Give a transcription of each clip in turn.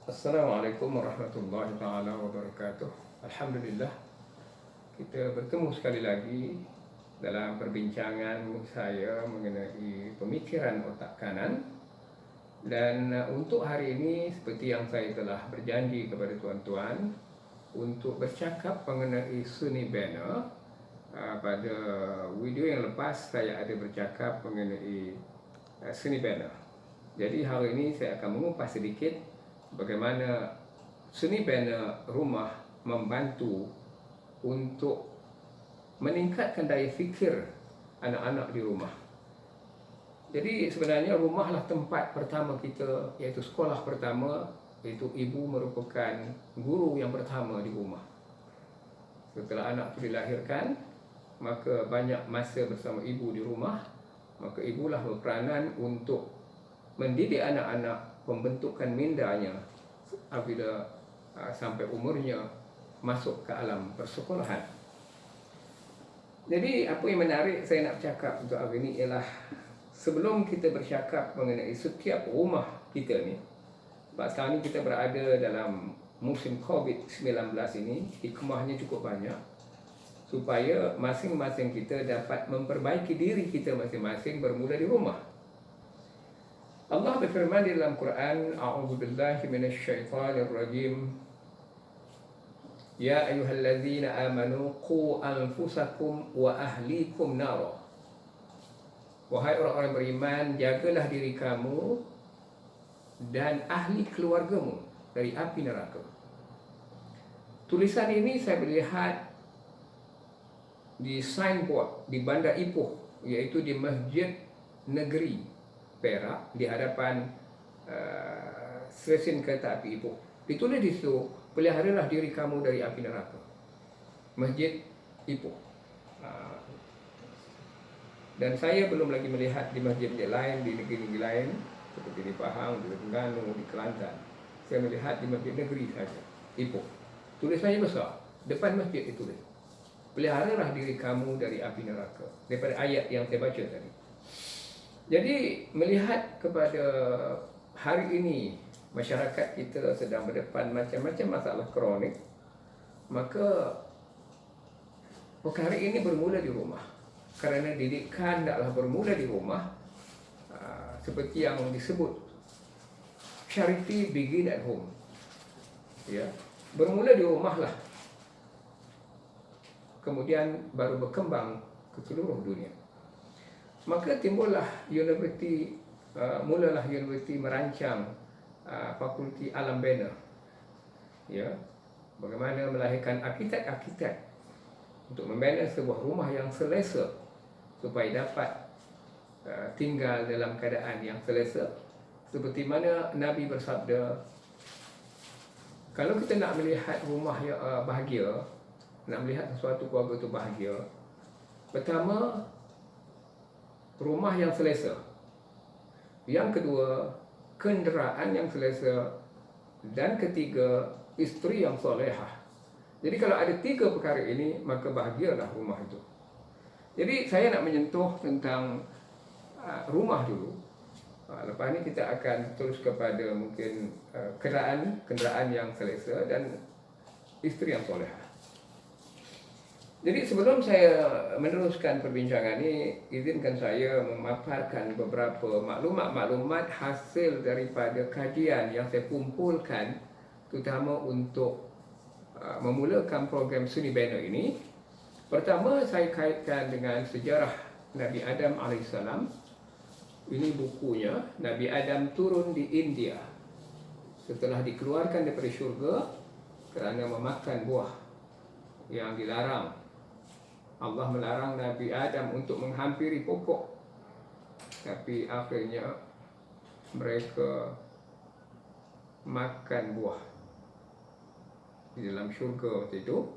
Assalamualaikum warahmatullahi taala wabarakatuh. Alhamdulillah, kita bertemu sekali lagi dalam perbincangan saya mengenai pemikiran otak kanan. Dan untuk hari ini, seperti yang saya telah berjanji kepada tuan-tuan untuk bercakap mengenai seni bina. Pada video yang lepas saya ada bercakap mengenai seni bina. Jadi hari ini saya akan mengupas sedikit bagaimana seni bina rumah membantu untuk meningkatkan daya fikir anak-anak di rumah. Jadi sebenarnya rumahlah tempat pertama kita, iaitu sekolah pertama, iaitu ibu merupakan guru yang pertama di rumah. Setelah anak itu dilahirkan, maka banyak masa bersama ibu di rumah, maka ibulah berperanan untuk mendidik anak-anak, pembentukan mindanya apabila sampai umurnya masuk ke alam persekolahan. Jadi apa yang menarik saya nak bercakap untuk hari ini ialah sebelum kita bercakap mengenai setiap rumah kita ni, sebab sekarang ni kita berada dalam musim COVID-19 ini, hikmahnya cukup banyak supaya masing-masing kita dapat memperbaiki diri kita masing-masing bermula di rumah. Allah berfirman di dalam Quran, A'udzubillahi minasyaitonirrajim. Ya ayyuhallazina amanu qu anfusakum wa ahlikum nara. Wahai orang-orang beriman, jagalah diri kamu dan ahli keluargamu dari api neraka. Tulisan ini saya melihat di signboard di Bandar Ipoh, iaitu di Masjid Negeri Perak di hadapan stesen kereta api Ipoh. Ditulis di situ, peliharalah diri kamu dari api neraka. Masjid Ipoh. Dan saya belum lagi melihat di masjid-masjid lain, di negeri-negeri lain seperti di Pahang, di Terengganu, di Kelantan. Saya melihat di masjid negeri saja, Ipoh. Tulisannya besar, depan masjid ditulis, peliharalah diri kamu dari api neraka, daripada ayat yang saya baca tadi. Jadi melihat kepada hari ini masyarakat kita sedang berdepan macam-macam masalah kronik, maka perkara ini bermula di rumah. Kerana didikan tidaklah bermula di rumah, seperti yang disebut charity begin at home. Ya, bermula di rumahlah, kemudian baru berkembang ke seluruh dunia. Maka timbullah universiti, mulalah universiti merancang fakulti alam bina. Ya, bagaimana melahirkan arkitek-arkitek untuk membina sebuah rumah yang selesa supaya dapat tinggal dalam keadaan yang selesa. Seperti mana Nabi bersabda, kalau kita nak melihat rumah yang bahagia, nak melihat sesuatu keluarga itu bahagia, pertama, rumah yang selesa. Yang kedua, kenderaan yang selesa. Dan ketiga, isteri yang solehah. Jadi kalau ada tiga perkara ini, maka bahagialah rumah itu. Jadi saya nak menyentuh tentang rumah dulu. Lepas ni kita akan terus kepada mungkin kenderaan yang selesa dan isteri yang solehah. Jadi sebelum saya meneruskan perbincangan ini, izinkan saya memaparkan beberapa maklumat-maklumat hasil daripada kajian yang saya kumpulkan, terutama untuk memulakan program Seni Bina ini. Pertama, saya kaitkan dengan sejarah Nabi Adam AS. Ini bukunya, Nabi Adam turun di India setelah dikeluarkan daripada syurga kerana memakan buah yang dilarang. Allah melarang Nabi Adam untuk menghampiri pokok, tapi akhirnya mereka makan buah di dalam syurga waktu itu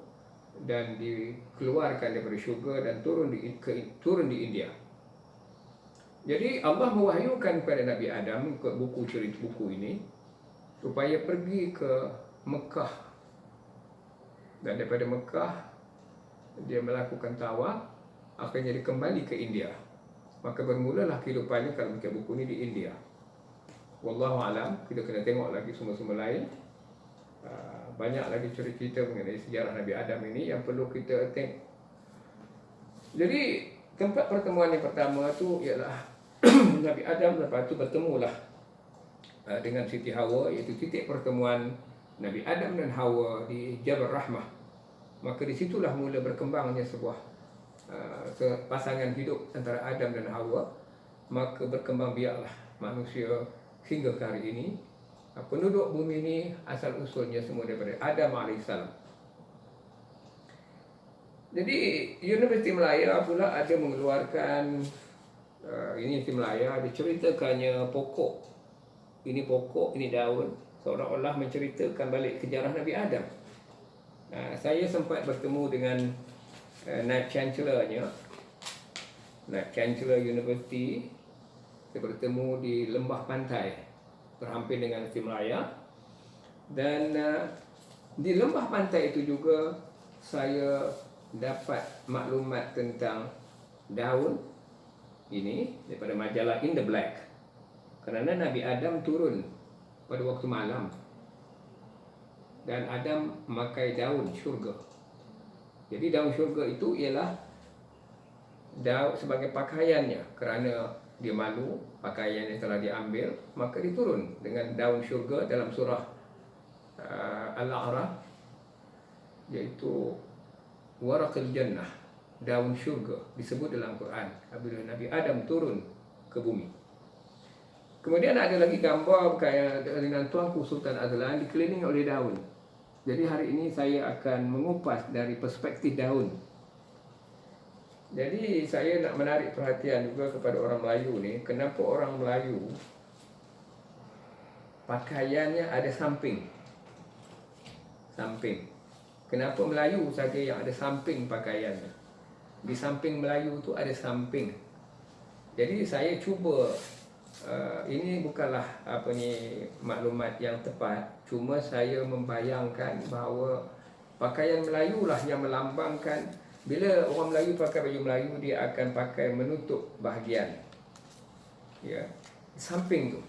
dan dikeluarkan daripada syurga dan turun di India. Jadi Allah mewahyukan kepada Nabi Adam ikut buku cerita buku ini supaya pergi ke Mekah, dan daripada Mekah dia melakukan tawaf, akhirnya dia kembali ke India. Maka bermulalah kehidupannya kalau baca buku ini di India. wallahu alam, kita kena tengok lagi sumber-sumber lain. Banyak lagi cerita mengenai sejarah Nabi Adam ini yang perlu kita tengok. Jadi tempat pertemuan yang pertama tu ialah Nabi Adam, lepas tu bertemulah dengan Siti Hawa, iaitu titik pertemuan Nabi Adam dan Hawa di Jabal Rahmah. Maka disitulah mula berkembangnya sebuah pasangan hidup antara Adam dan Hawa. Maka berkembang biaklah manusia hingga ke hari ini. Penduduk bumi ini asal usulnya semua daripada Adam AS. Jadi Universiti Melaya pula ada mengeluarkan Universiti Melaya diceritakannya pokok, ini daun, seolah-olah menceritakan balik sejarah Nabi Adam. Saya sempat bertemu dengan Naib Chancellor-nya, Naib Chancellor Universiti. Saya bertemu di lembah pantai berhampir dengan Universiti Melaya, dan di lembah pantai itu juga saya dapat maklumat tentang daun ini daripada majalah In The Black, kerana Nabi Adam turun pada waktu malam dan Adam memakai daun syurga. Jadi daun syurga itu ialah daun sebagai pakaiannya, kerana dia malu pakaian yang telah diambil, maka diturun dengan daun syurga dalam surah Al-A'raf, iaitu waraqil jannah, daun syurga disebut dalam Quran apabila Nabi Adam turun ke bumi. Kemudian ada lagi gambar dengan Tuanku Sultan Azlan dikelilingi oleh daun. Jadi hari ini saya akan mengupas dari perspektif daun. Jadi saya nak menarik perhatian juga kepada orang Melayu ni. Kenapa orang Melayu pakaiannya ada samping? Samping. Kenapa Melayu saja yang ada samping pakaiannya? Di samping Melayu tu ada samping. Jadi saya cuba, ini bukanlah maklumat yang tepat. Cuma saya membayangkan bahawa pakaian Melayu lah yang melambangkan. Bila orang Melayu pakai baju Melayu, dia akan pakai menutup bahagian, ya, samping tu,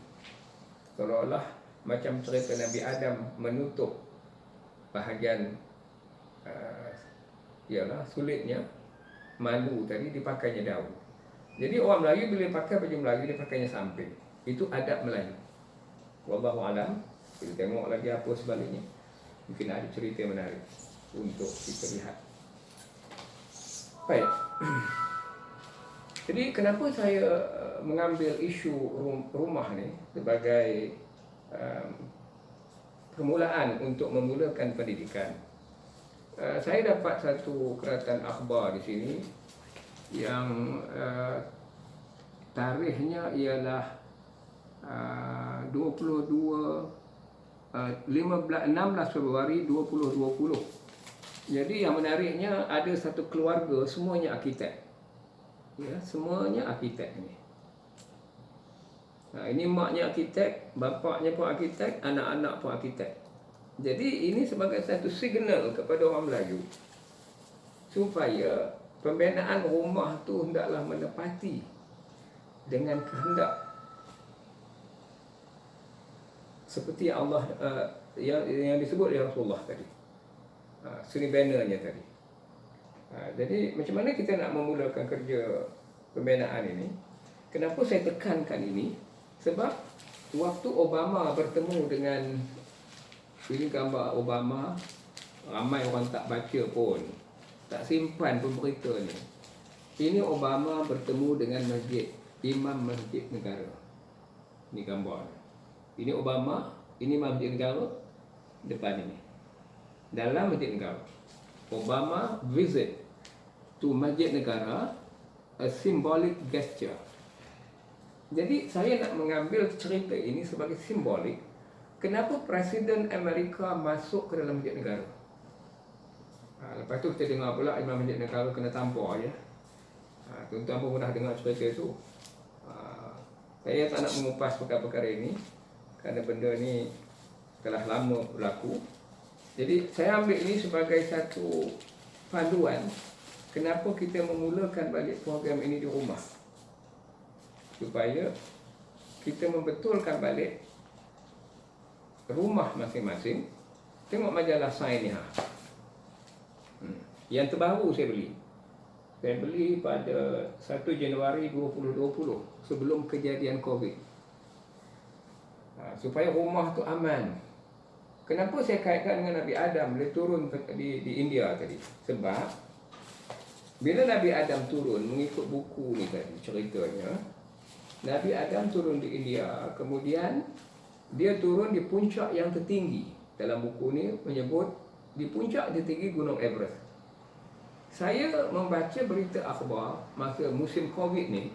seolah-olah macam cerita Nabi Adam menutup bahagian ialah sulitnya, malu tadi, dipakainya daun. Jadi orang Melayu bila pakai baju Melayu, dia pakainya samping. Itu adab Melayu. Wallahu alam. Kita tengok lagi apa sebaliknya. Mungkin ada cerita menarik untuk kita lihat. Baik. Jadi kenapa saya mengambil isu rumah ni sebagai permulaan untuk memulakan pendidikan? Saya dapat satu keratan akhbar di sini yang tarikhnya ialah 16 Februari 2020. Jadi yang menariknya, ada satu keluarga semuanya arkitek. Ya, semuanya arkitek ni. Ini maknya arkitek, bapaknya pun arkitek, anak-anak pun arkitek. Jadi ini sebagai satu signal kepada orang Melayu supaya pembinaan rumah tu hendaklah menepati dengan kehendak seperti Allah yang disebut oleh Rasulullah tadi. Suri bannernya tadi. Jadi macam mana kita nak memulakan kerja pembinaan ini? Kenapa saya tekankan ini? Sebab waktu Obama bertemu dengan, ini gambar Obama, ramai orang tak baca pun, tak simpan pun berita ni. Ini Obama bertemu dengan Imam Masjid Negara. Ini gambar. Ini Obama, ini Masjid Negara, depan ini. Dalam Masjid Negara, Obama visit to Masjid Negara, a symbolic gesture. Jadi saya nak mengambil cerita ini sebagai simbolik. Kenapa Presiden Amerika masuk ke dalam Masjid Negara? Lepas tu kita dengar pula Imam Masjid Negara kena tampar, ya. Tuan-tuan pun pernah dengar cerita itu. Saya tak nak mengupas perkara-perkara ini kerana benda ni telah lama berlaku. Jadi saya ambil ini sebagai satu panduan kenapa kita memulakan balik program ini di rumah, supaya kita membetulkan balik rumah masing-masing. Tengok majalah Sains ni. Yang terbaru saya beli. Saya beli pada 1 Januari 2020 sebelum kejadian Covid. Supaya rumah tu aman. Kenapa saya kaitkan dengan Nabi Adam dia turun di India tadi? Sebab bila Nabi Adam turun mengikut buku ni tadi ceritanya, Nabi Adam turun di India, kemudian dia turun di puncak yang tertinggi. Dalam buku ni menyebut di puncak tertinggi Gunung Everest. Saya membaca berita akhbar masa musim Covid ni,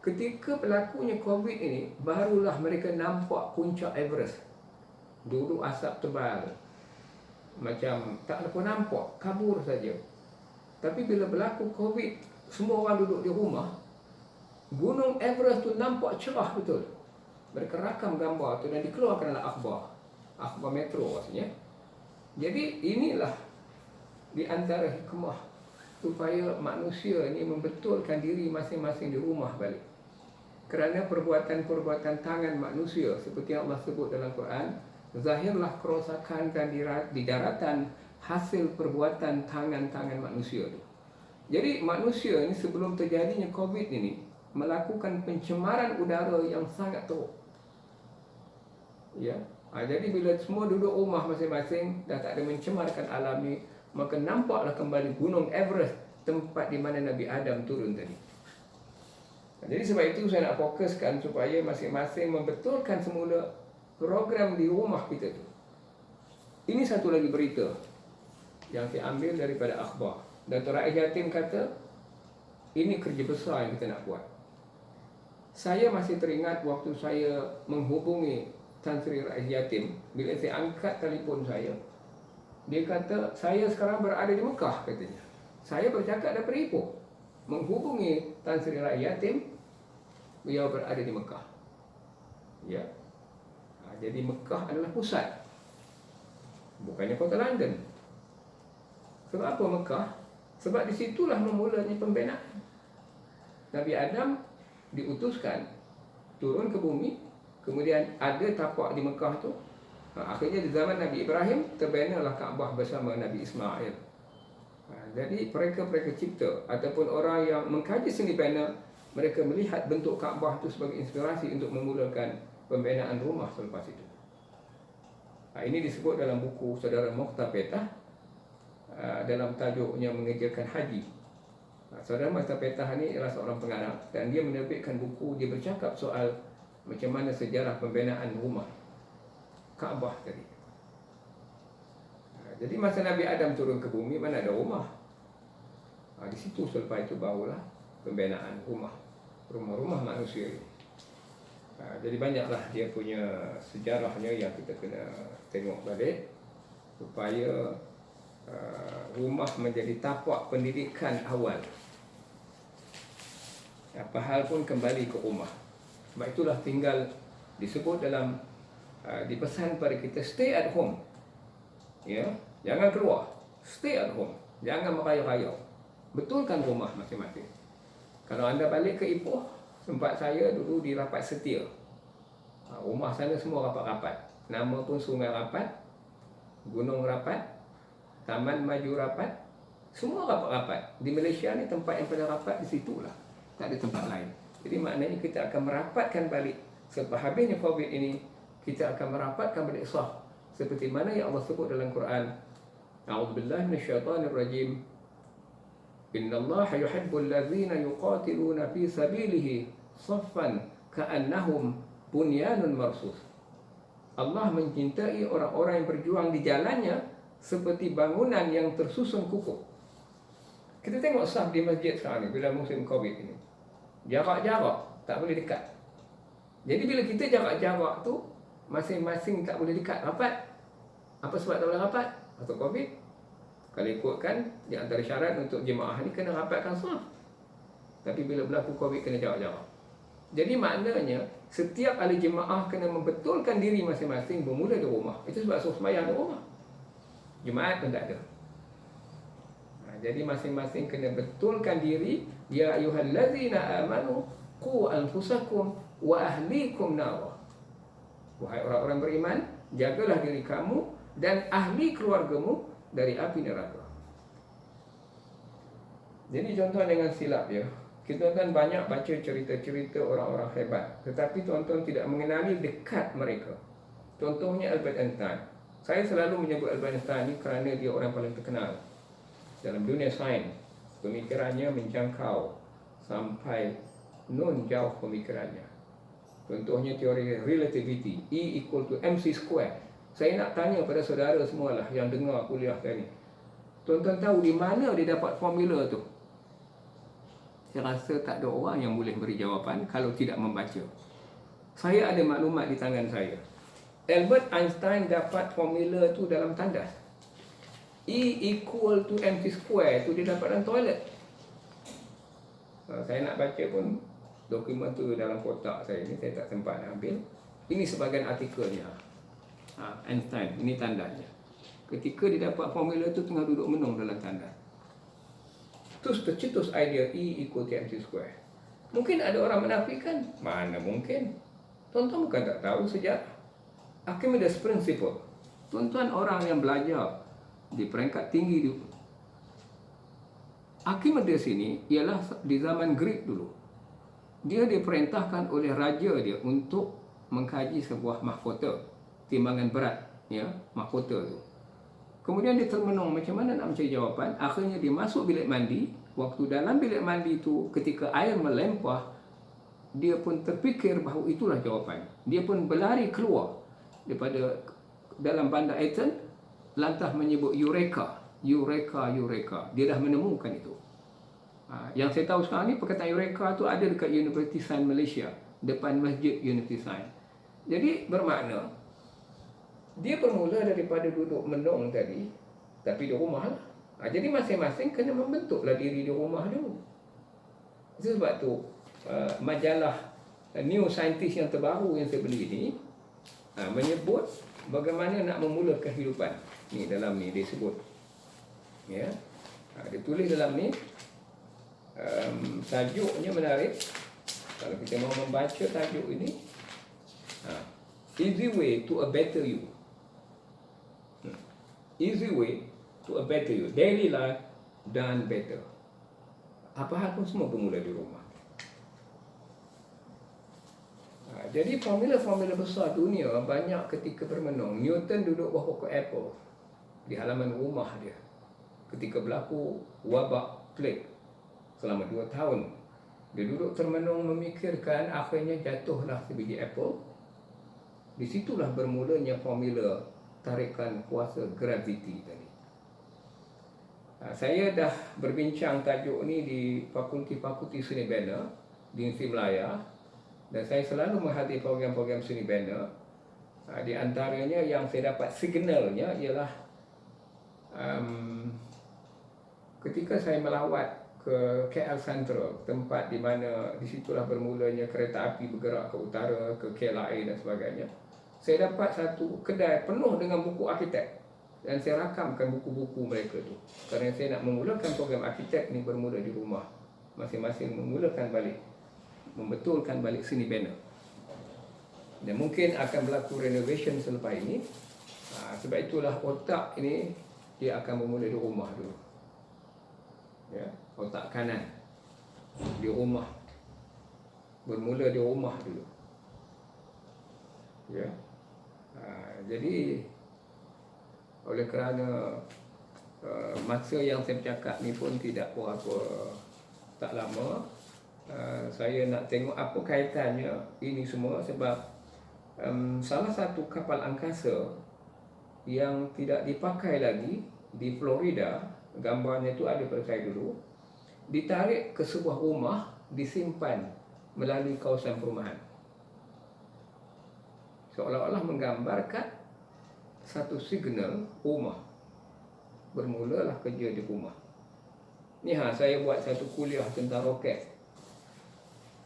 ketika berlakunya Covid ini, barulah mereka nampak puncak Everest. Dulu asap tebal, macam tak ada pun nampak, kabur saja. Tapi bila berlaku Covid, semua orang duduk di rumah, Gunung Everest tu nampak cerah betul. Mereka rakam gambar tu dan dikeluarkan dalam akhbar metro maksudnya. Jadi inilah di antara hikmah supaya manusia ni membetulkan diri masing-masing di rumah balik. Kerana perbuatan-perbuatan tangan manusia seperti yang Allah sebut dalam Quran, zahirlah kerosakan dan di daratan hasil perbuatan tangan-tangan manusia tu. Jadi manusia ni sebelum terjadinya Covid ini melakukan pencemaran udara yang sangat teruk. Ya. Jadi bila semua duduk rumah masing-masing dah tak ada mencemarkan alam ni, maka nampaklah kembali Gunung Everest, tempat di mana Nabi Adam turun tadi. Jadi sebab itu saya nak fokuskan supaya masing-masing membetulkan semula program di rumah kita tu. Ini satu lagi berita yang saya ambil daripada akhbar. Dato' Rais Jatim kata, ini kerja besar yang kita nak buat. Saya masih teringat waktu saya menghubungi Tan Sri Rais Jatim, bila saya angkat telefon saya, dia kata, saya sekarang berada di Mekah, katanya. Saya bercakap daripada Ipoh, menghubungi Tan Sri Rais Jatim, beliau berada di Mekah. Ya. Jadi Mekah adalah pusat, bukannya kota London. Sebab apa Mekah? Sebab disitulah memulanya pembinaan. Nabi Adam diutuskan turun ke bumi, kemudian ada tapak di Mekah tu. Akhirnya di zaman Nabi Ibrahim terbinalah Kaabah bersama Nabi Ismail. Jadi mereka cipta ataupun orang yang mengkaji seni bina, mereka melihat bentuk Kaabah itu sebagai inspirasi untuk memulakan pembinaan rumah selepas itu. Ini disebut dalam buku Saudara Mokhtar Petah, dalam tajuknya Mengerjakan Haji. Saudara Mokhtar Petah ini adalah seorang pengarang dan dia menerbitkan buku, dia bercakap soal macam mana sejarah pembinaan rumah Kaabah tadi. Jadi masa Nabi Adam turun ke bumi, mana ada rumah. Di situ selepas itu barulah pembinaan rumah-rumah manusia ini. Jadi banyaklah dia punya sejarahnya yang kita kena tengok balik supaya rumah menjadi tapak pendidikan awal. Apa hal pun kembali ke rumah. Sebab itulah tinggal disebut dalam dipesan pada kita, stay at home. Ya, jangan keluar. Stay at home. Jangan merayau-rayau. Betulkan rumah masing-masing. Kalau anda balik ke Ipoh, tempat saya dulu di Rapat Setia. Rumah sana semua rapat-rapat. Nama pun Sungai Rapat, Gunung Rapat, Taman Maju Rapat. Semua rapat-rapat. Di Malaysia ni tempat yang paling rapat di situlah. Tak ada tempat lain. Jadi maknanya kita akan merapatkan balik. Selepas habisnya Covid ini, kita akan merapatkan balik sah. Seperti mana yang Allah sebut dalam Quran. A'udzubillahi minasyaitanirrajim. Innallaha yuhibbul ladzina yuqatiluna fi sabilihi saffan ka'annahum bunyanun marsus. Allah mencintai orang-orang yang berjuang di jalannya seperti bangunan yang tersusun kukuh. Kita tengok saf di masjid sekarang ni bila musim Covid ini. Jarak-jarak, tak boleh dekat. Jadi bila kita jarak-jarak tu masing-masing tak boleh dekat, rapat. Apa sebab tak boleh rapat? Atau Covid? Kalau ikutkan, di antara syarat untuk jemaah ni kena rapatkan saf. Tapi bila berlaku Covid, kena jarak-jarak. Jadi maknanya, setiap ahli jemaah kena membetulkan diri masing-masing bermula di rumah. Itu sebab suruh sembahyang di rumah. Jemaat pun tak ada. Jadi masing-masing kena betulkan diri. Ya ayyuhallazina amanu qu anfusakum wa ahlikum nar. Wahai orang-orang beriman, Jagalah diri kamu dan ahli keluargamu dari api neraka. Jadi tuan-tuan dengan silap ya, kita tuan banyak baca cerita-cerita orang-orang hebat, tetapi tuan-tuan tidak mengenali dekat mereka. Contohnya Albert Einstein. Saya selalu menyebut Albert Einstein ini kerana dia orang paling terkenal dalam dunia sains. Pemikirannya menjangkau sampai non jauh pemikirannya. Contohnya teori relativity, E equal to mc square. Saya nak tanya pada saudara semualah yang dengar kuliah kali ni, tuan-tuan tahu di mana dia dapat formula tu? Saya rasa tak ada orang yang boleh beri jawapan kalau tidak membaca. Saya ada maklumat di tangan saya. Albert Einstein dapat formula tu dalam tandas. E equal to mc square tu dia dapat dalam toilet. Saya nak baca pun dokumen tu dalam kotak saya ni, saya tak sempat nak ambil. Ini sebahagian artikelnya. Einstein, ini tandanya. Ketika dia dapat formula tu tengah duduk menung dalam tandas. Terus tercetus idea E equal to mc square. Mungkin ada orang menafikan? Mana mungkin. Tuan-tuan bukan tak tahu sejarah. Archimedes Principle. Tuan-tuan orang yang belajar di peringkat tinggi dulu. Archimedes ini ialah di zaman Greek dulu. Dia diperintahkan oleh raja dia untuk mengkaji sebuah mahkota, timbangan berat, ya, mahkota tu. Kemudian dia termenung macam mana nak mencari jawapan. Akhirnya dia masuk bilik mandi. Waktu dalam bilik mandi tu, ketika air melempah, dia pun terfikir bahawa itulah jawapan. Dia pun berlari keluar daripada dalam bandar Athens, lantas menyebut Eureka, Eureka, Eureka. Dia dah menemukan itu. Yang saya tahu sekarang ni, perkataan Eureka tu ada dekat University Sains Malaysia, depan Masjid University Sains. Jadi bermakna dia bermula daripada duduk menung tadi, tapi di rumah lah. Jadi masing-masing kena membentuklah diri di rumah dulu. Itu sebab tu majalah New Scientist yang terbaru yang saya beli ni menyebut bagaimana nak memula kehidupan. Ni dalam ni dia sebut. Ya. Dia tulis dalam ni, tajuknya menarik. Kalau kita mau membaca tajuk ini, Easy Way to a Better You. Easy way to a better you. Daily life done better. Apa hal pun semua bermula di rumah. Jadi formula-formula besar dunia banyak ketika bermenung. Newton duduk bawah pokok apple di halaman rumah dia ketika berlaku wabak plague selama 2 tahun. Dia duduk termenung memikirkan, akhirnya jatuhlah sebiji apple. Di situlah bermulanya formula tarikan kuasa graviti tadi. Saya dah berbincang tajuk ni di fakulti-fakulti seni bina di Universiti Melaya, dan saya selalu menghadiri program-program seni bina. Di antaranya yang saya dapat signalnya ialah ketika saya melawat ke KL Central, tempat di mana di situlah bermulanya kereta api bergerak ke utara, ke KLIA dan sebagainya. Saya dapat satu kedai penuh dengan buku arkitek, dan saya rakamkan buku-buku mereka tu. Kerana saya nak memulakan program arkitek ni bermula di rumah. Masing-masing memulakan balik, membetulkan balik seni bina. Dan mungkin akan berlaku renovation selepas ini. Sebab itulah otak ini dia akan bermula di rumah dulu. Ya, otak kanan di rumah. Bermula di rumah dulu. Ya. Jadi oleh kerana masa yang saya bercakap ni pun tidak berapa tak lama, saya nak tengok apa kaitannya ini semua. Sebab salah satu kapal angkasa yang tidak dipakai lagi di Florida, gambarnya tu ada pada saya dulu, ditarik ke sebuah rumah, disimpan melalui kawasan perumahan. Seolah-olah menggambarkan satu signal rumah. Bermulalah kerja di rumah. Ni saya buat satu kuliah tentang roket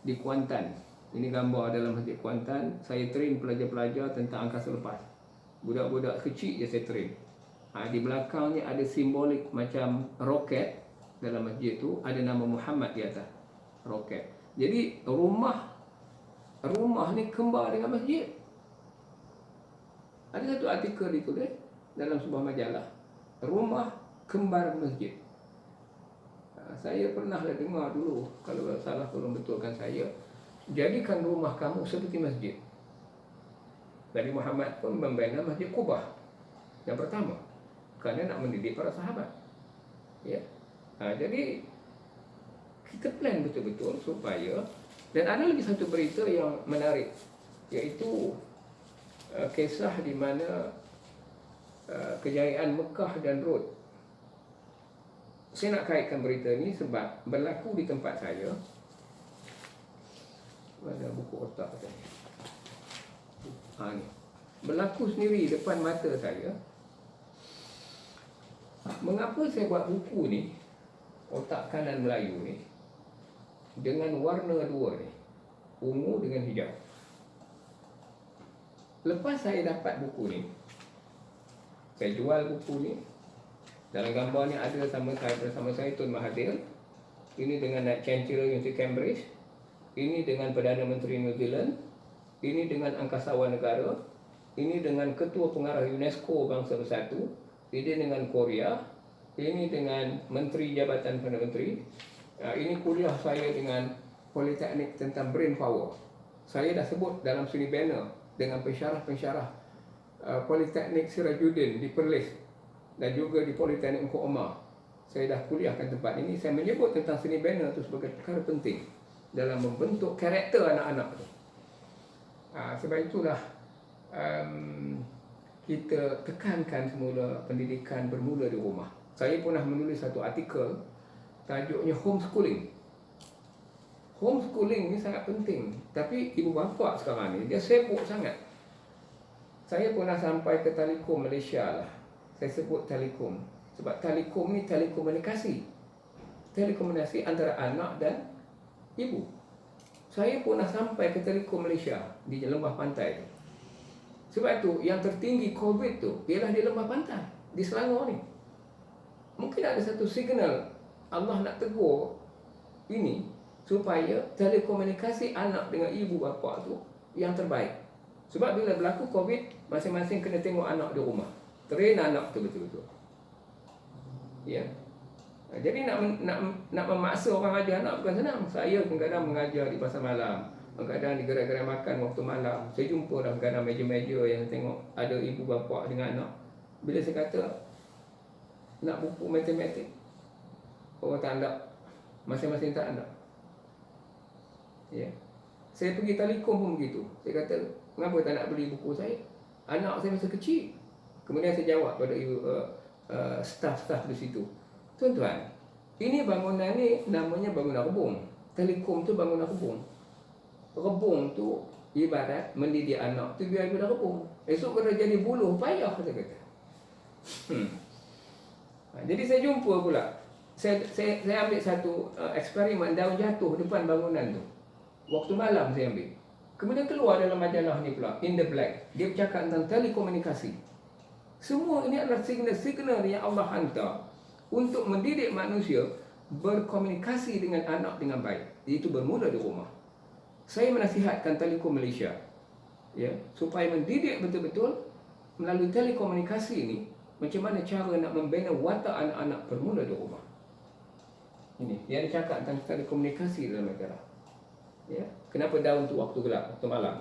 di Kuantan. Ini gambar dalam Masjid Kuantan. Saya train pelajar-pelajar tentang angkasa lepas. Budak-budak kecil je saya train. Di belakangnya ada simbolik macam roket. Dalam masjid tu ada nama Muhammad di atas roket. Jadi rumah ni kembar dengan masjid. Ada satu artikel ditulis dalam sebuah majalah, rumah kembar masjid. Saya pernahlah dengar dulu, kalau salah tolong betulkan saya, jadikan rumah kamu seperti masjid. Nabi Muhammad pun membina Masjid Qubah yang pertama kerana nak mendidik para sahabat. Ya. Jadi kita plan betul-betul supaya, dan ada lagi satu berita yang menarik, iaitu kisah di mana kejayaan Mekah dan Rod. Saya nak kaitkan berita ni sebab berlaku di tempat saya. Mana buku otak tadi? Ni. Berlaku sendiri depan mata saya. Mengapa saya buat buku ni, Otak Kanan Melayu ni, dengan warna dua ni, ungu dengan hijau. Lepas saya dapat buku ni, saya jual buku ni. Dalam gambar ni ada bersama saya Tun Mahathir. Ini dengan Naib Chancellor Universiti Cambridge. Ini dengan Perdana Menteri New Zealand. Ini dengan Angkasawan Negara. Ini dengan Ketua Pengarah UNESCO Bangsa Bersatu. Ini dengan Korea. Ini dengan Menteri Jabatan Perdana Menteri. Ini kuliah saya dengan Politeknik tentang Brain Power. Saya dah sebut dalam sini banner dengan pensyarah-pensyarah Politeknik Sirajuddin di Perlis dan juga di Politeknik Engku Omar. Saya dah kuliahkan tempat ini. Saya menyebut tentang seni banner itu sebagai perkara penting dalam membentuk karakter anak-anak itu. Sebab itulah kita tekankan semula pendidikan bermula di rumah. Saya pernah menulis satu artikel, tajuknya homeschooling. Homeschooling ni sangat penting. Tapi ibu bapa sekarang ni, dia sibuk sangat. Saya pernah sampai ke Telekom Malaysia lah. Saya sebut Telekom sebab Telekom ni telekomunikasi. Telekomunikasi antara anak dan ibu. Saya pernah sampai ke Telekom Malaysia di lembah pantai tu. Sebab tu yang tertinggi COVID tu ialah di lembah pantai, di Selangor ni. Mungkin ada satu signal Allah nak tegur ini supaya telekomunikasi anak dengan ibu bapa tu yang terbaik. Sebab bila berlaku COVID, masing-masing kena tengok anak di rumah. Train anak tu betul-betul. Ya. Jadi nak memaksa orang ajar anak bukan senang. Saya kadang-kadang mengajar di pasar malam, kadang-kadang di gerai-gerai makan waktu malam. Saya jumpa dah kadang meja-meja yang tengok ada ibu bapa dengan anak. Bila saya kata nak buku matematik, orang tak ada. Masing-masing tak ada. Ya. Saya pergi Telekom pun begitu. Saya kata, kenapa tak nak beli buku saya? Anak saya masih kecil. Kemudian saya jawab pada staf-staf di situ, tuan-tuan, ini bangunan ni namanya bangunan rebung. Telekom tu bangunan rebung. Rebung tu ibarat mendidik anak tu biar ibarat rebung. Esok kalau jadi buluh, payah kata kata. Jadi saya jumpa pula. Saya ambil satu eksperimen daun jatuh depan bangunan tu. Waktu malam saya ambil. Kemudian keluar dalam majalah ni pula, In the Black. Dia bercakap tentang telekomunikasi. Semua ini adalah signal-signal yang Allah hantar untuk mendidik manusia berkomunikasi dengan anak dengan baik. Itu bermula di rumah. Saya menasihatkan Telekom Malaysia, ya, supaya mendidik betul-betul melalui telekomunikasi ini, macam mana cara nak membina watak anak-anak bermula di rumah. Ini yang dicakap tentang telekomunikasi dalam negara. Ya, kenapa daun tu waktu gelap, waktu malam?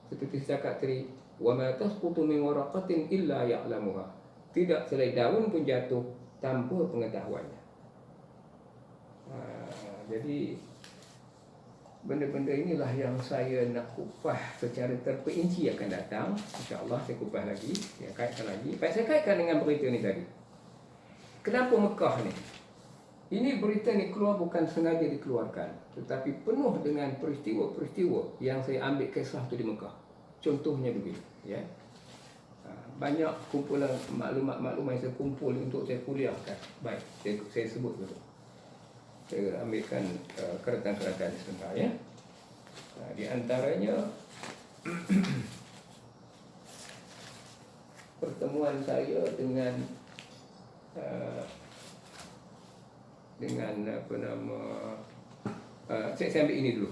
Seperti saya cakap tadi, wa ma tasqutu min waraqatin illa ya'lamuha. Tidak selai daun pun jatuh tanpa pengetahuannya. Jadi benda-benda inilah yang saya nak kupas secara terperinci akan datang. InsyaAllah saya kupas lagi, saya kaitkan lagi. Saya kaitkan dengan berita ni tadi. Kenapa Mekah ni? Ini berita ni keluar bukan sengaja dikeluarkan, tetapi penuh dengan peristiwa-peristiwa yang saya ambil kisah tu di Mekah. Contohnya begini, ya. Banyak kumpulan maklumat-maklumat yang saya kumpul untuk saya kuliahkan. Baik, saya sebut dulu. Saya ambilkan keratan-keratan sebentar, ya. Di antaranya pertemuan saya dengan apa nama, saya ambil ini dulu.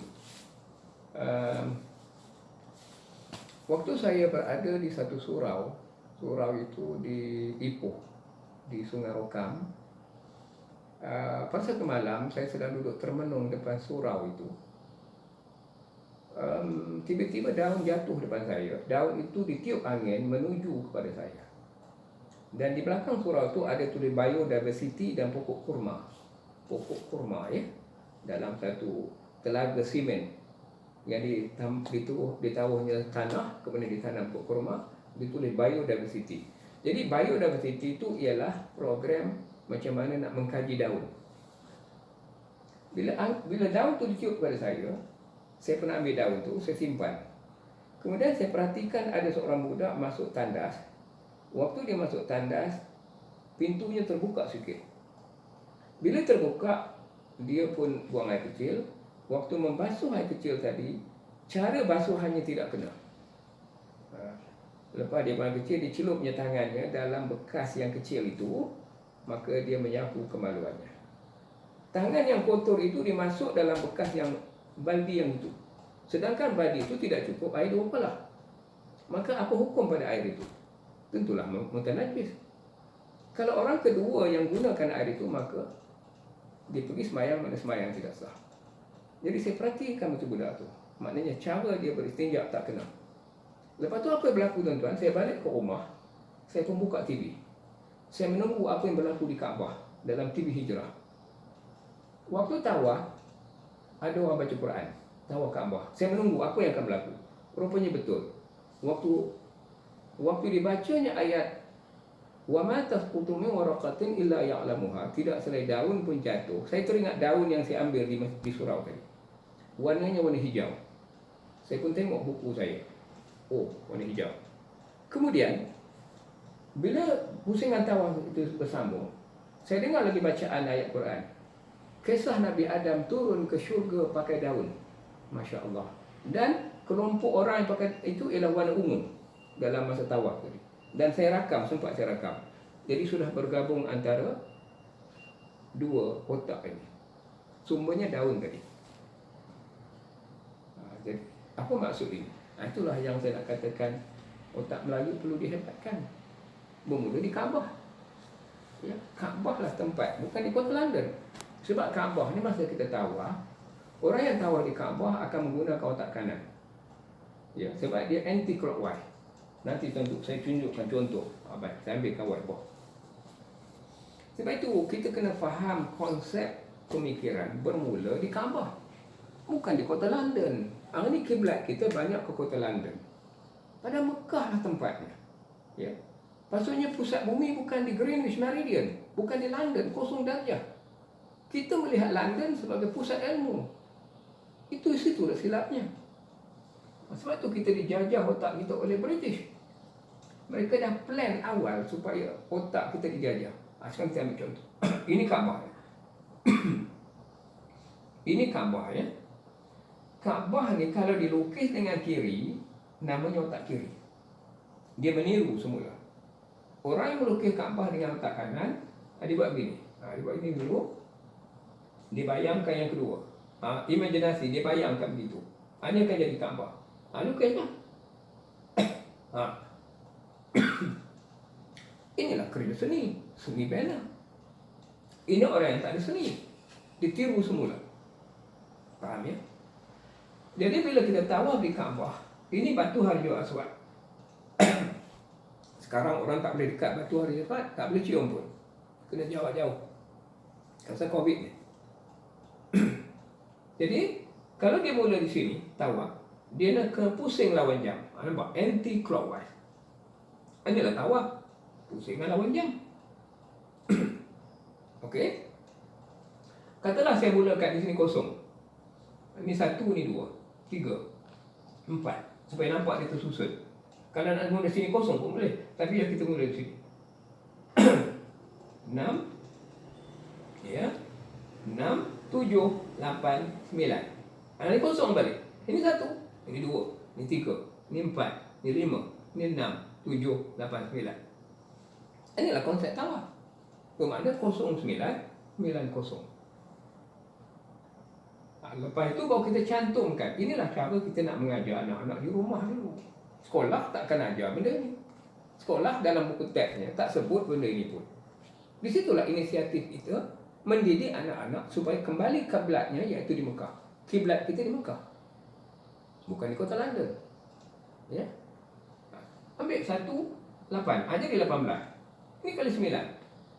Waktu saya berada di satu surau, surau itu di Ipoh, di Sungai Rokam. Pada satu malam saya sedang duduk termenung depan surau itu. Tiba-tiba daun jatuh depan saya. Daun itu ditiup angin menuju kepada saya. Dan di belakang surau itu ada tulis biodiversity dan pokok kurma. Pokok kurma ya, dalam satu telaga simen yang ditaruhnya tanah, kemudian ditanam pokok kurma, ditulis biodiversity. Jadi biodiversity itu ialah program macam mana nak mengkaji daun. Bila daun tu ditiup kepada saya pernah ambil daun tu, saya simpan. Kemudian saya perhatikan ada seorang budak masuk tandas. Waktu dia masuk tandas, pintunya terbuka sikit. Bila terbuka, dia pun buang air kecil. Waktu membasuh air kecil tadi, cara basuhannya tidak kena. Lepas dia buang air kecil, dicelupnya tangannya dalam bekas yang kecil itu, maka dia menyapu kemaluannya. Tangan yang kotor itu dimasuk dalam bekas yang baldi yang itu. Sedangkan baldi itu tidak cukup air 2 pelah. Maka apa hukum pada air itu? Tentulah mutanajis. Kalau orang kedua yang gunakan air itu, maka dia pergi semayang, mana semayang tidak sah. Jadi saya perhatikan betul budak tu. Maknanya cara dia beristinja tak kena. Lepas tu apa yang berlaku tuan-tuan? Saya balik ke rumah, saya pun buka TV. Saya menunggu apa yang berlaku di Kaabah dalam TV Hijrah. Waktu tawaf, ada orang baca Quran, tawaf Kaabah. Saya menunggu apa yang akan berlaku. Rupanya betul. Waktu dibacanya ayat wa ma tasqutu min waraqatin illa ya'lamuha, tidak selai daun pun jatuh. Saya teringat daun yang saya ambil di surau tadi. Warnanya warna hijau. Saya pun tengok buku saya. Oh, warna hijau. Kemudian bila pusingan tawaf itu bersambung, saya dengar lagi bacaan ayat Quran. Kisah Nabi Adam turun ke syurga pakai daun. Masya Allah. Dan kelompok orang yang pakai itu ialah warna ungu dalam masa tawaf tadi. Dan saya rakam, sempat saya rakam. Jadi sudah bergabung antara dua otak ini. Sumbernya daun tadi. Jadi apa maksud ini? Itulah yang saya nak katakan, otak Melayu perlu dihebatkan. Bermula di Kaabah. Ya, Kaabah lah tempat, bukan di kota London. Sebab Kaabah ni masa kita tawaf, orang yang tawaf di Kaabah akan menggunakan otak kanan. Ya, sebab dia anti clockwise. Nanti saya tunjukkan contoh. Baik, saya ambilkan whiteboard. Sebab itu kita kena faham konsep pemikiran bermula di Kaabah, bukan di kota London. Hari ni kiblat kita banyak ke kota London. Pada Mekah lah tempatnya. Ya. Maksudnya pusat bumi bukan di Greenwich Meridian, bukan di London, kosong darjah. Kita melihat London sebagai pusat ilmu. Itu situ dah silapnya. Sebab tu kita dijajah otak kita oleh British. Mereka dah plan awal supaya otak kita dijajah. Sekarang kita ambil contoh. Ini Kaabah. Ini Kaabah ya. Kaabah ni kalau dilukis dengan kiri, namanya otak kiri. Dia meniru semula. Orang yang melukis Kaabah dengan otak kanan, dia buat begini. Dia buat ini dulu. Dia bayangkan yang kedua. Imajinasi, dia bayangkan begitu. Ini akan jadi Kaabah. Lukislah. Inilah kerja seni. Seni bina. Ini orang yang tak ada seni. Ditiru semula. Faham ya? Jadi bila kita tawaf di Kaabah, ini batu Hajar Aswad. Sekarang orang tak boleh dekat batu Hajar Aswad, tak boleh cium pun. Kena jauh-jauh. Pasal Covid ni. Jadi, kalau dia mula di sini, tawaf, dia nak kena pusing lawan jam. Nampak? Anti-clockwise. Inilah tawaf. Pusing lawan jam. Okey? Katalah saya mulakan di sini kosong. Ini 1, ni 2, 3, 4. Supaya nampak dia tersusun. Kalau nak mula sini kosong pun boleh. Tapi kita mula di sini. 6. Ya. 6, 7, 8, 9. Ini kosong balik. Ini 1, ini 2, ini 3, ini 4, ini 5, ini 6, 7, 8, 9. Inilah konsep tawaf. Bermakna 09, 90. Lepas itu baru kita cantumkan. Inilah cara kita nak mengajar anak-anak di rumah dulu. Sekolah takkan ajar benda ni. Sekolah dalam buku teksnya tak sebut benda ini pun. Di situlah inisiatif kita mendidik anak-anak supaya kembali kiblatnya, iaitu di Mekah. Kiblat kita di Mekah, bukan di kota London. Ya. Ambil 1, 8, jadi 18. Ini kali 9.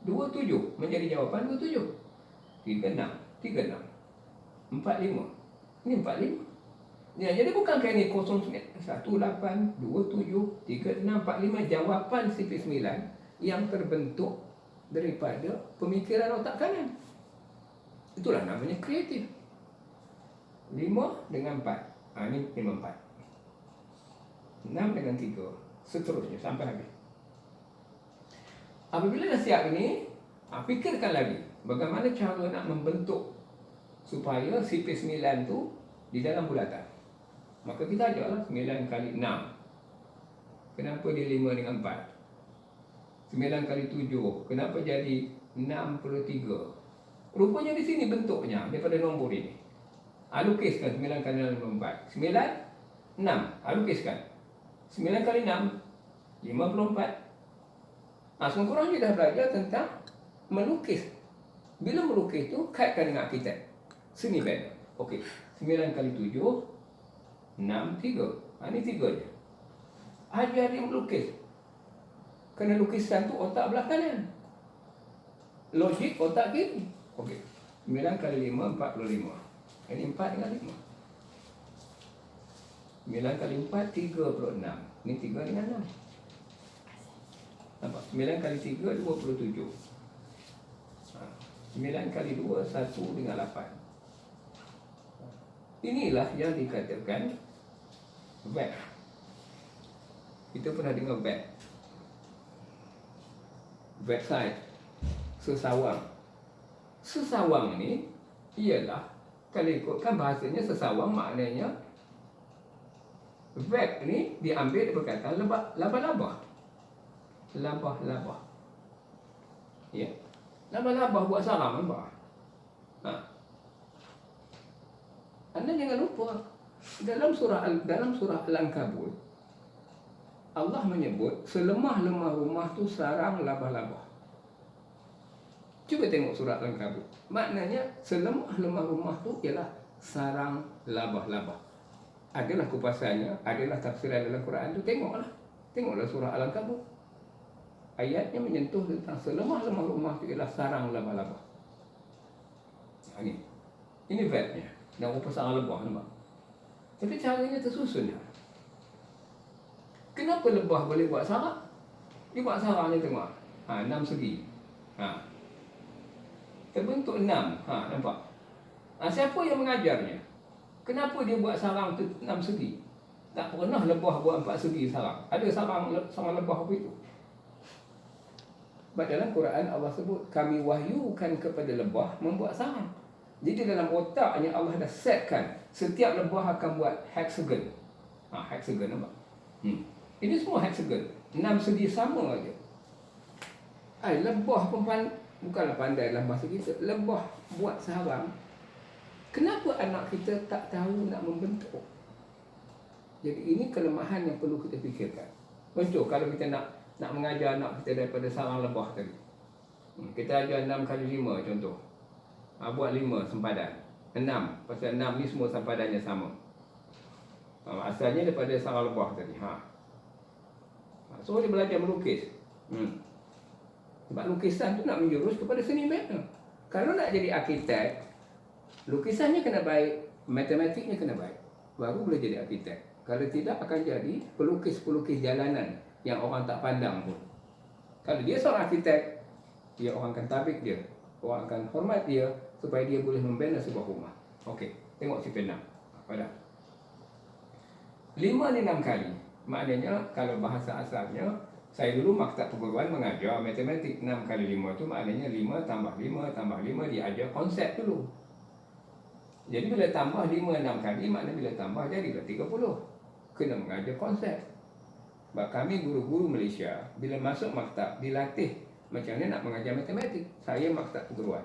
27 menjadi jawapan 27. 36, 36. 45. Ini 45. Ya, jadi bukankah ini 0, 18, 27, 36, 45 jawapan CP9 yang terbentuk daripada pemikiran otak kanan. Itulah namanya kreatif. 5 dengan 4. Ini 5, 4. 6 dengan 3. Seterusnya sampai habis. Apabila dah siap ini, fikirkan lagi bagaimana cara nak membentuk supaya CP9 tu di dalam bulatan. Maka kita ajarlah 9 kali 6. Kenapa dia 5 dengan 4? 9 kali 7. Kenapa jadi 63? Rupanya di sini bentuknya daripada nombor ini. Lukiskan 9 kali 6, 4. 9, 6. Lukiskan. 9 kali 6, 54. Semua korang je dah belajar tentang melukis. Bila melukis tu, kaitkan dengan arkitek. Seni benda. Okey. 9 kali 7, 6, 3. Ini 3 je. Ajar dia melukis. Kerana lukisan tu otak belah kanan. Logik otak kiri. Okey. 9 kali 5, 45. Ini 4 dengan 5. 9 kali 4, 36. Ini 3 dengan 6. Nampak? 9 kali 3, 27. 9 kali 2, 1 dengan 8. Inilah yang dikatakan web. Kita pernah dengar web. Website. Sesawang. Sesawang ni ialah, kalau ikutkan bahasanya sesawang, maknanya web ni diambil dari perkataan laba-laba. Labah-labah. Ya. Labah-labah buat sarang nampak. Anda jangan lupa dalam surah Al-Ankabut Allah menyebut selemah-lemah rumah tu sarang labah-labah. Cuba tengok surah Al-Ankabut. Maknanya selemah-lemah rumah tu ialah sarang labah-labah. Adalah kupasannya, adalah tafsiran dalam Quran tu, tengoklah. Tengoklah surah Al-Ankabut. Ayatnya menyentuh tentang selemah-lemah rumah itu ialah sarang labah-labah. Ini verbnya. Dan rupa sarang lebah, nampak? Tapi caranya tersusun. Kenapa lebah boleh buat sarang? Dia buat sarangnya tengok. 6 segi. Terbentuk 6. Nampak? Siapa yang mengajarnya? Kenapa dia buat sarang tu 6 segi? Tak pernah lebah buat 4 segi sarang. Ada sarang lebah apa itu? Sebab dalam Quran Allah sebut, kami wahyukan kepada lebah membuat sarang. Jadi dalam otaknya Allah dah setkan setiap lebah akan buat hexagon. Hexagon nampak? Ini semua hexagon. 6 segi sama aja. Lebah pun bukanlah pandai dalam bahasa kita. Lebah buat sarang. Kenapa anak kita tak tahu nak membentuk? Jadi ini kelemahan yang perlu kita fikirkan. Contoh, kalau kita nak mengajar anak kita daripada sarang lebah tadi. Kita ajar 6 kali 5 contoh. Buat 5 sempadan. 6. Pasal 6 ni semua sempadannya sama. Asalnya daripada sarang lebah tadi. So dia belajar melukis. Sebab lukisan tu nak menjurus kepada seni bina. Kalau nak jadi arkitek, lukisannya kena baik, matematiknya kena baik, baru boleh jadi arkitek. Kalau tidak, akan jadi pelukis-pelukis jalanan yang orang tak pandang pun. Kalau dia seorang arkitek, dia orang akan tabik dia, orang akan hormat dia supaya dia boleh membina sebuah rumah. Okey, tengok CP6. Pada 5 ni 6 kali. Maknanya kalau bahasa asalnya, saya dulu maktab perguruan mengajar matematik. 6 kali 5 tu maknanya 5 tambah 5 tambah 5, dia ajar konsep dulu. Jadi bila tambah 5 6 kali, maknanya bila tambah jadilah 30. Kena mengajar konsep. Sebab kami guru-guru Malaysia bila masuk maktab dilatih macam mana nak mengajar matematik. Saya maktab perguruan.